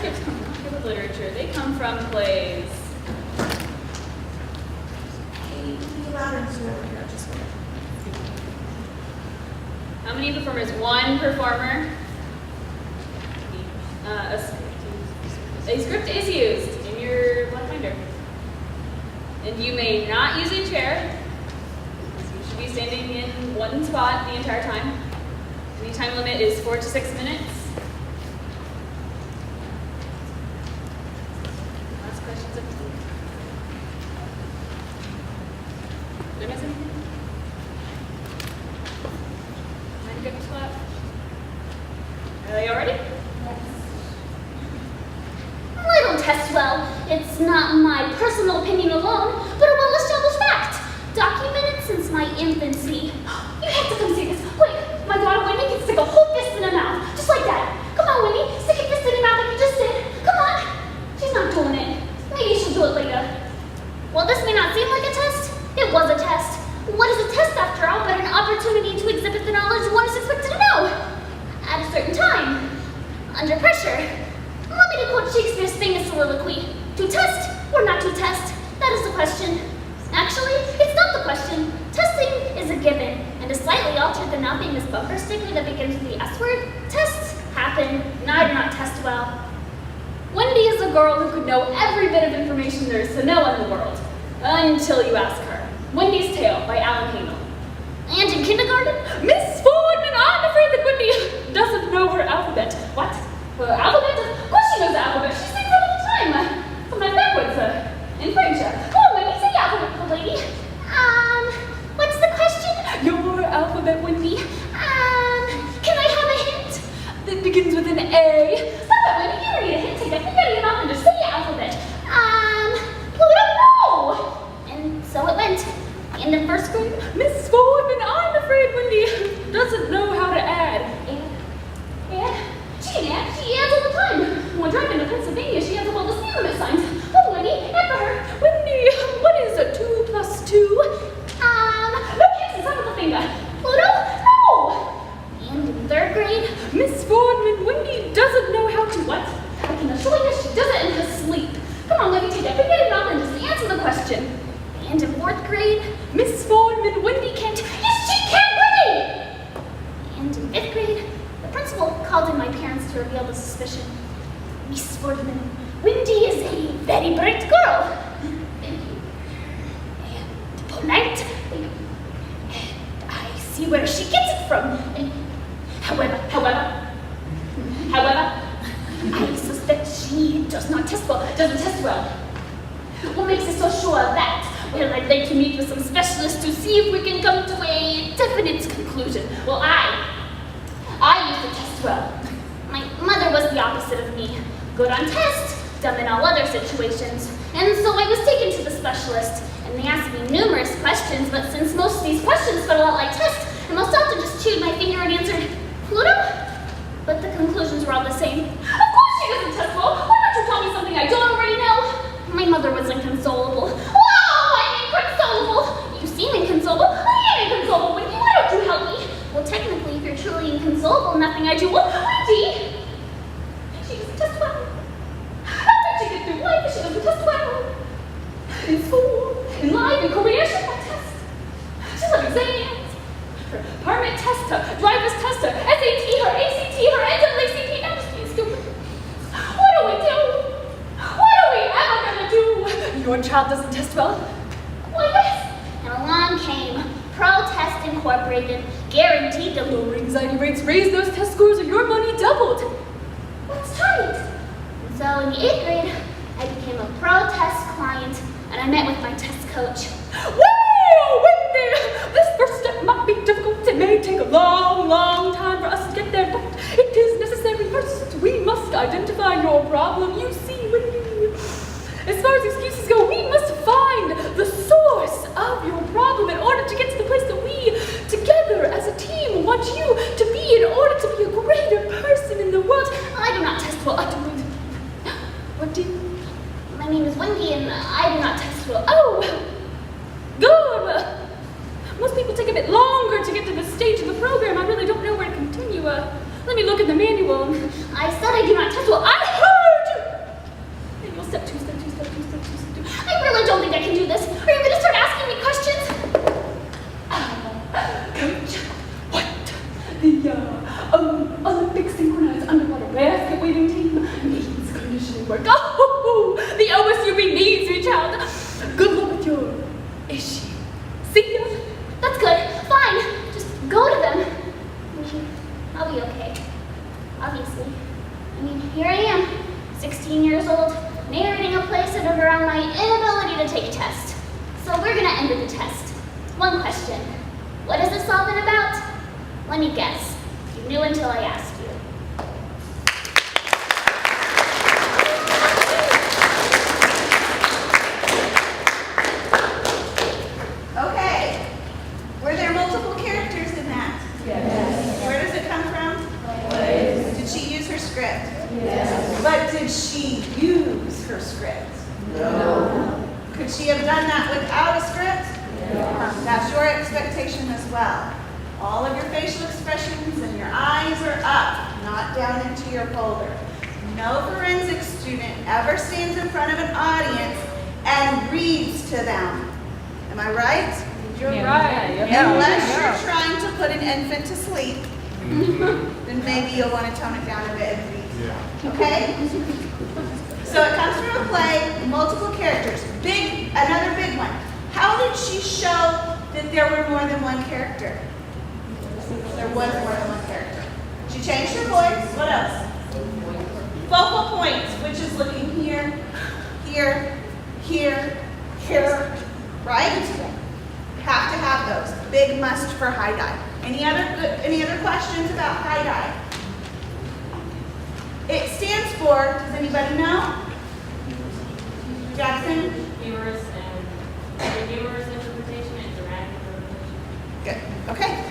scripts come from popular literature. They come from plays. How many performers? One performer. A script is used in your block binder. And you may not use a chair. You should be standing in one spot the entire time. The time limit is 4 to 6 minutes. Last questions? Did I miss anything? Am I in a good spot? Are you all ready? I don't test well. It's not my personal opinion alone, but a well-established fact. Documented since my infancy. You have to come see this. Quick, my daughter Winnie can stick a whole fist in her mouth. Just like that. Come on, Winnie. Stick a fist in her mouth like you just did. Come on. She's not doing it. Maybe she'll do it later. While this may not seem like a test, it was a test. What is a test after all but an opportunity to exhibit the knowledge one is expected to know? At a certain time. Under pressure. Let me to quote Shakespeare's famous soliloquy. To test or not to test? That is the question. Actually, it's not the question. Testing is a given, and a slightly altered the now famous bumper sticker that begins with the S word. Tests happen, and I do not test well. Wendy is a girl who could know every bit of information there is to know in the world. Until you ask her. Wendy's Tale by Alan Hamel. And in kindergarten? Miss Fordman, I'm afraid that Wendy doesn't know her alphabet. What? Her alphabet? Of course she knows the alphabet. She sings it all the time. Sometimes backwards. In French. Come on, Wendy, say the alphabet, little lady. What's the question? Your alphabet, Wendy. Can I have a hint? It begins with an A. Stop it, Wendy. You don't need a hint. Take that finger out of your mouth and just say the alphabet. Pluto, no! And so it went. And in first grade, Miss Fordman, I'm afraid Wendy doesn't know how to add. She can add. She adds all the time. When driving to Pennsylvania, she adds up all the speed limit signs. Oh, Wendy, add for her. Wendy, what is a 2 plus 2? No kisses, up with the finger. Pluto, no! And in third grade, Miss Fordman, Wendy doesn't know how to what? I can assure you she does it in her sleep. Come on, Wendy, take that finger out of your mouth and just answer the question. And in fourth grade, Miss Fordman, Wendy can't. Yes, she can, Wendy! And in fifth grade, the principal called in my parents to reveal the suspicion. Miss Fordman, Wendy is a very bright girl. And polite. And I see where she gets it from. However, I suspect she does not test well, doesn't test well. What makes you so sure of that? Well, I'd like to meet with some specialists to see if we can come to a definite conclusion. Well, I used to test well. My mother was the opposite of me. Good on test, dumb in all other situations. And so I was taken to the specialist, and they asked me numerous questions, but since most of these questions felt a lot like tests, I most often just chewed my finger and answered, Pluto? But the conclusions were all the same. Of course she doesn't test well. Why don't you tell me something I don't already know? My mother was inconsolable. Whoa, I'm inconsolable. You seem inconsolable. I am inconsolable. Wendy, why don't you help me? Well, technically, if you're truly inconsolable, nothing I do will. Wendy! She doesn't test well. How did she get through life if she doesn't test well? In school, in life, in career, she's not test. She's on exams. Her permit test, her driver's test, her SAT, her ACT, her NAACP. I'm just being stupid. What do we do? What are we ever gonna do? Your child doesn't test well? Why, yes. And along came Protest Incorporated, guaranteed to Lower anxiety rates, raise those test scores, or your money doubled. That's right. And so in the 8th grade, I became a protest client, and I met with my test coach. Well, Wendy, this first step might be difficult. It may take a long, long time for us to get there, but it is necessary. First, we must identify your problem. You see, Wendy, as far as excuses go, we must find the source of your problem in order to get to the place that we, together as a team, want you to be in order to be a greater person in the world. I do not test well. Wendy? My name is Wendy, and I do not test well. Oh, good. Most people take a bit longer to get to this stage of the program. I really don't know where to continue. Let me look at the manual. I said I do not test well. I heard work. Oh, the OSUB needs me, child. Good luck with your issue. See ya. That's good. Fine. Just go to them. I'll be okay. Obviously. Here I am, 16 years old, narrating a play centered around my inability to take a test. So we're gonna end with a test. One question. What is this all been about? Let me guess. You knew until I asked you. Okay. Were there multiple characters in that? Yes. Where does it come from? Plays. Did she use her script? Yes. But did she use her script? No. Could she have done that without a script? Yes. That's your expectation as well. All of your facial expressions and your eyes are up, not down into your folder. No forensics student ever stands in front of an audience and reads to them. Am I right? You're right. Unless you're trying to put an infant to sleep, then maybe you'll want to tone it down a bit and read. Okay? So it comes from a play, multiple characters. Another big one. How did she show that there were more than one character? There was more than one character. She changed her voice. What else? Focal points, which is looking here, here, here, here, right? Have to have those. Big must for high dive. Any other questions about high dive? It stands for, does anybody know? Jackson? Viewers and viewers interpretation and dramatic interpretation. Good. Okay.